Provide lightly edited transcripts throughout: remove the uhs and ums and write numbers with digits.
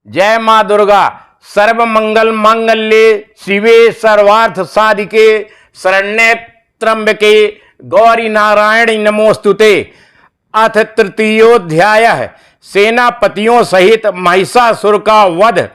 जय मां दुर्गा। सर्व मंगल मांगल्ये शिवे सर्वार्थ साधिके शरण्ये त्र्यंबके गौरी नारायणी नमोस्तुते। अथ तृतीयोध्याय। सेनापतियों सहित महिषासुर का वध।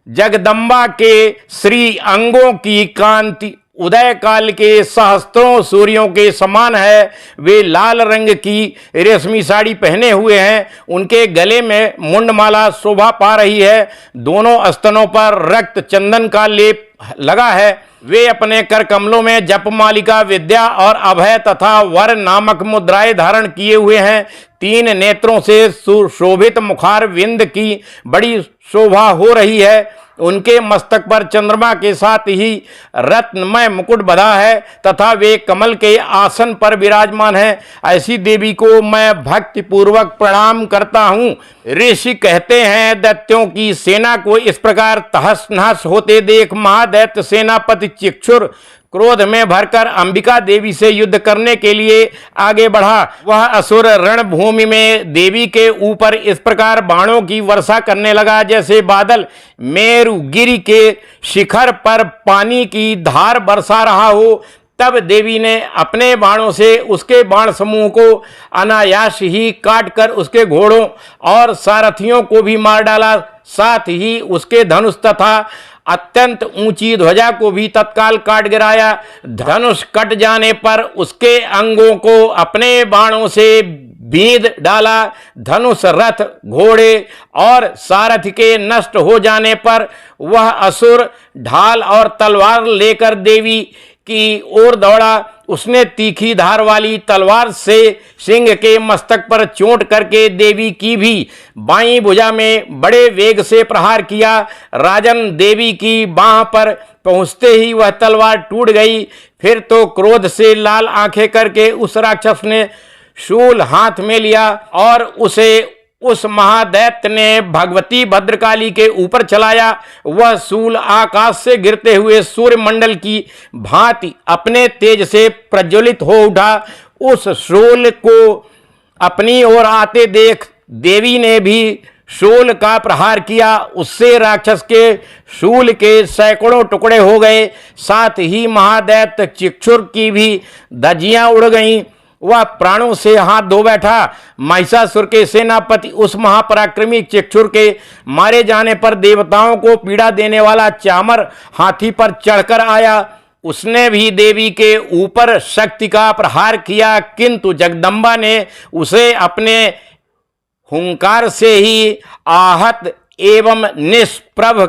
जगदम्बा के श्री अंगों की कांति उदय काल के सहस्त्रों सूर्यों के समान है। वे लाल रंग की रेशमी साड़ी पहने हुए हैं। उनके गले में मुंडमाला शोभा पा रही है। दोनों स्तनों पर रक्त चंदन का लेप लगा है। वे अपने कर कमलों में जपमालिका विद्या और अभय तथा वर नामक मुद्राएं धारण किए हुए हैं। तीन नेत्रों से सुशोभित मुखार विंद की बड़ी शोभा हो रही है। उनके मस्तक पर चंद्रमा के साथ ही रत्नमय मुकुट बधा है तथा वे कमल के आसन पर विराजमान है। ऐसी देवी को मैं भक्ति पूर्वक प्रणाम करता हूँ। ऋषि कहते हैं, दैत्यों की सेना को इस प्रकार तहस नहस होते देख महादैत्य सेनापति चिक्षुर क्रोध में भरकर अंबिका देवी से युद्ध करने के लिए आगे बढ़ा। वह असुर रणभूमि में देवी के ऊपर इस प्रकार बाणों की वर्षा करने लगा जैसे बादल मेरुगिरी के शिखर पर पानी की धार बरसा रहा हो। तब देवी ने अपने बाणों से उसके बाण समूह को अनायास ही काटकर उसके घोड़ों और सारथियों को भी मार डाला। साथ ही उसके धनुष तथा अत्यंत ऊंची ध्वजा को भी तत्काल काट गिराया। धनुष कट जाने पर उसके अंगों को अपने बाणों से बींध डाला। धनुष रथ घोड़े और सारथी के नष्ट हो जाने पर वह असुर ढाल और तलवार लेकर देवी की ओर दौड़ा। उसने तीखी धार वाली तलवार से सिंह के मस्तक पर चोट करके देवी की भी बाईं भुजा में बड़े वेग से प्रहार किया। राजन देवी की बाह पर पहुंचते ही वह तलवार टूट गई। फिर तो क्रोध से लाल आंखें करके उस राक्षस ने शूल हाथ में लिया और उसे उस महादैत्य ने भगवती भद्रकाली के ऊपर चलाया। वह शूल आकाश से गिरते हुए सूर्यमंडल की भांति अपने तेज से प्रज्वलित हो उठा। उस शूल को अपनी ओर आते देख देवी ने भी शूल का प्रहार किया। उससे राक्षस के शूल के सैकड़ों टुकड़े हो गए। साथ ही महादैत्य चिक्षुर की भी धज्जियां उड़ गईं। वह प्राणों से हाथ धो बैठा। महिषासुर के सेनापति उस महापराक्रमी चिक्षुर के मारे जाने पर देवताओं को पीड़ा देने वाला चामर हाथी पर चढ़कर आया। उसने भी देवी के ऊपर शक्ति का प्रहार किया, किंतु जगदम्बा ने उसे अपने हुंकार से ही आहत एवं निष्प्रभ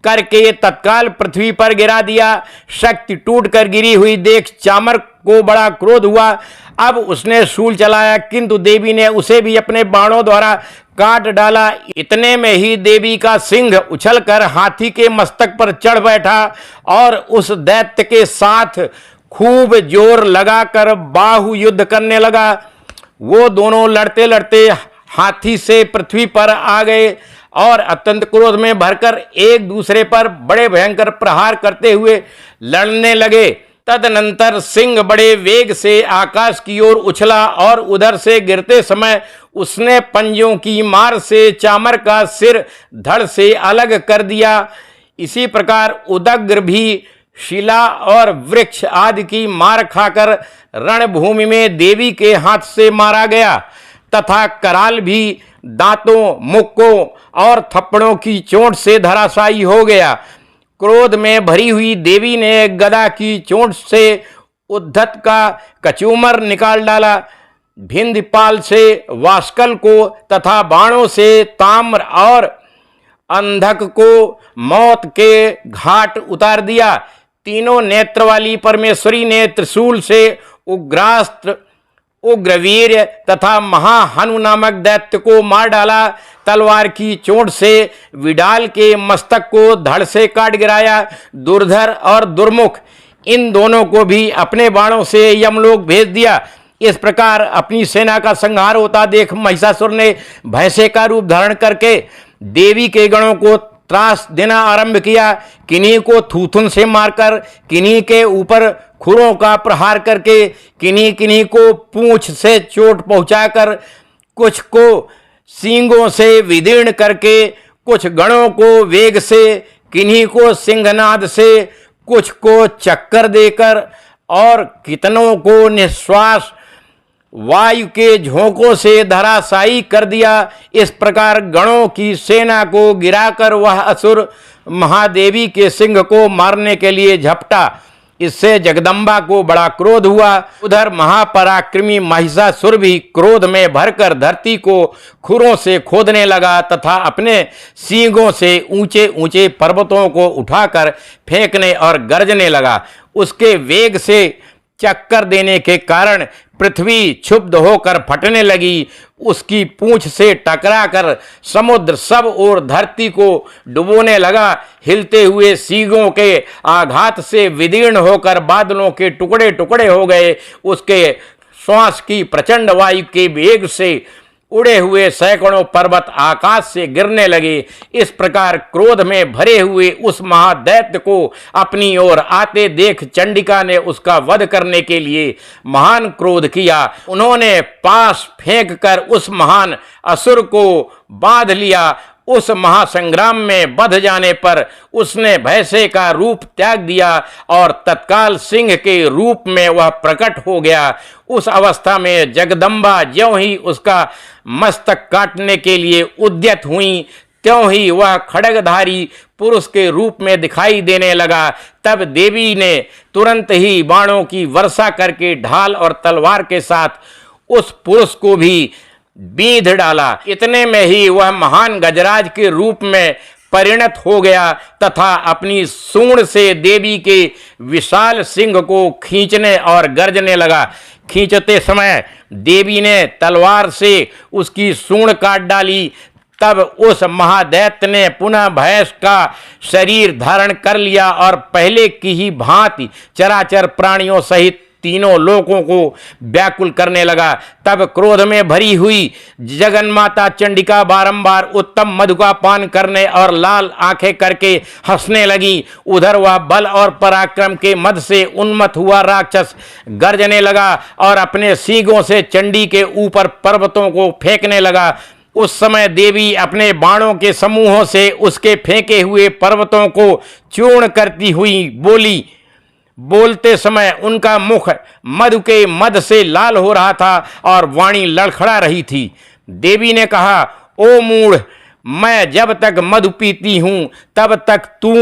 करके तत्काल पृथ्वी पर गिरा दिया। शक्ति टूट कर गिरी हुई देख चामर को बड़ा क्रोध हुआ। अब उसने शूल चलाया, किंतु देवी ने उसे भी अपने बाणों द्वारा काट डाला। इतने में ही देवी का सिंह उछलकर हाथी के मस्तक पर चढ़ बैठा और उस दैत्य के साथ खूब जोर लगाकर बाहु युद्ध करने लगा। वो दोनों लड़ते लड़ते हाथी से पृथ्वी पर आ गए और अत्यंत क्रोध में भरकर एक दूसरे पर बड़े भयंकर प्रहार करते हुए लड़ने लगे। तदनंतर सिंह बड़े वेग से आकाश की ओर उछला और उधर से गिरते समय उसने पंजों की मार से चामर का सिर धड़ से अलग कर दिया। इसी प्रकार उदग्र भी शिला और वृक्ष आदि की मार खाकर रणभूमि में देवी के हाथ से मारा गया तथा कराल भी दांतों, मुक्कों और थप्पड़ों की चोट से धराशायी हो गया। क्रोध में भरी हुई देवी ने गदा की चोट से उद्धत का कचूमर निकाल डाला। भिंदपाल से वास्कल को तथा बाणों से ताम्र और अंधक को मौत के घाट उतार दिया। तीनों नेत्र वाली परमेश्वरी ने त्रिशूल से उग्रास्त्र, उग्रवीर तथा महाहनु नामक दैत्य को मार डाला। तलवार की चोट से विडाल के मस्तक को धड़ से काट गिराया। दुर्धर और दुर्मुख इन दोनों को भी अपने बाणों से यमलोक भेज दिया। इस प्रकार अपनी सेना का संहार होता देख महिषासुर ने भैंसे का रूप धारण करके देवी के गणों को त्रास देना आरंभ किया। किन्हीं को थूथुन से मारकर, किन्हीं के ऊपर खुरों का प्रहार करके, किन्हीं किन्हीं को पूंछ से चोट पहुंचाकर, कुछ को सींगों से विदीर्ण करके, कुछ गणों को वेग से, किन्हीं को सिंहनाद से, कुछ को चक्कर देकर और कितनों को निश्वास वायु के झोंकों से धराशायी कर दिया। इस प्रकार गणों की सेना को गिराकर वह असुर महादेवी के सिंह को मारने के लिए झपटा। इससे जगदम्बा को बड़ा क्रोध हुआ। उधर महापराक्रमी महिषासुर भी क्रोध में भरकर धरती को खुरों से खोदने लगा तथा अपने सींगों से ऊंचे ऊंचे पर्वतों को उठाकर फेंकने और गरजने लगा। उसके वेग से चक्कर देने के कारण पृथ्वी क्षुब्ध होकर फटने लगी। उसकी पूंछ से टकराकर समुद्र सब ओर धरती को डुबोने लगा। हिलते हुए सींगों के आघात से विदीर्ण होकर बादलों के टुकड़े टुकड़े हो गए। उसके श्वास की प्रचंड वायु के वेग से उड़े हुए सैकड़ों पर्वत आकाश से गिरने लगे। इस प्रकार क्रोध में भरे हुए उस महादैत्य को अपनी ओर आते देख चंडिका ने उसका वध करने के लिए महान क्रोध किया। उन्होंने पास फेंक कर उस महान असुर को बांध लिया। उस महासंग्राम में बध जाने पर उसने भैंसे का रूप त्याग दिया और तत्काल सिंह के रूप में वह प्रकट हो गया। उस अवस्था में जगदम्बा ज्यों ही उसका मस्तक काटने के लिए उद्यत हुई, त्यों ही वह खड्गधारी पुरुष के रूप में दिखाई देने लगा। तब देवी ने तुरंत ही बाणों की वर्षा करके ढाल और तलवार के साथ उस पुरुष को भी बींध डाला। इतने में ही वह महान गजराज के रूप में परिणत हो गया तथा अपनी सूंड से देवी के विशाल सिंह को खींचने और गर्जने लगा। खींचते समय देवी ने तलवार से उसकी सूंड काट डाली। तब उस महादैत्य ने पुनः भैंस का शरीर धारण कर लिया और पहले की ही भांति चराचर प्राणियों सहित तीनों लोकों को व्याकुल करने लगा। तब क्रोध में भरी हुई जगन्माता चंडिका बारंबार उत्तम मधु का पान करने और लाल आंखें करके हंसने लगी। उधर वह बल और पराक्रम के मद से उन्मत्त हुआ राक्षस गर्जने लगा और अपने सींगों से चंडी के ऊपर पर्वतों को फेंकने लगा। उस समय देवी अपने बाणों के समूहों से उसके फेंके हुए पर्वतों को चूर्ण करती हुई बोली। बोलते समय उनका मुख मधु के मद से लाल हो रहा था और वाणी लड़खड़ा रही थी। देवी ने कहा, ओ मूढ़, मैं जब तक मधु पीती हूँ तब तक तू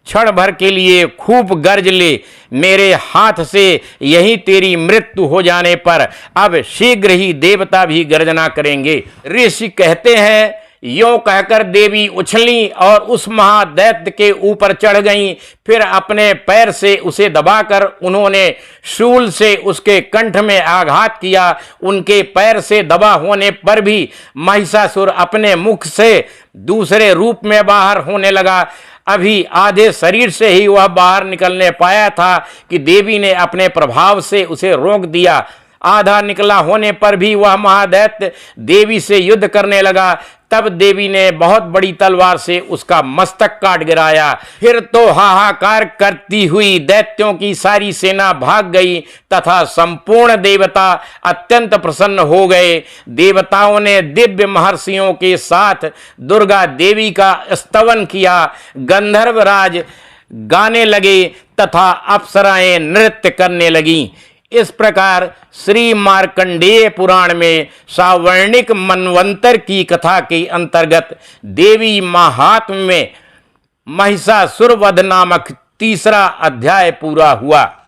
क्षण भर के लिए खूब गर्ज ले। मेरे हाथ से यही तेरी मृत्यु हो जाने पर अब शीघ्र ही देवता भी गर्जना करेंगे। ऋषि कहते हैं, यों कहकर देवी उछली और उस महादैत्य के ऊपर चढ़ गईं। फिर अपने पैर से उसे दबाकर उन्होंने शूल से उसके कंठ में आघात किया। उनके पैर से दबा होने पर भी महिषासुर अपने मुख से दूसरे रूप में बाहर होने लगा। अभी आधे शरीर से ही वह बाहर निकलने पाया था कि देवी ने अपने प्रभाव से उसे रोक दिया। आधा निकला होने पर भी वह महादैत्य देवी से युद्ध करने लगा। तब देवी ने बहुत बड़ी तलवार से उसका मस्तक काट गिराया। फिर तो हाहाकार करती हुई दैत्यों की सारी सेना भाग गई तथा संपूर्ण देवता अत्यंत प्रसन्न हो गए। देवताओं ने दिव्य महर्षियों के साथ दुर्गा देवी का स्तवन किया। गंधर्वराज गाने लगे तथा अप्सराएं नृत्य करने लगीं। इस प्रकार श्री मार्कंडेय पुराण में सावर्णिक मनवंतर की कथा के अंतर्गत देवी महात्म्य में महिषासुर वध नामक तीसरा अध्याय पूरा हुआ।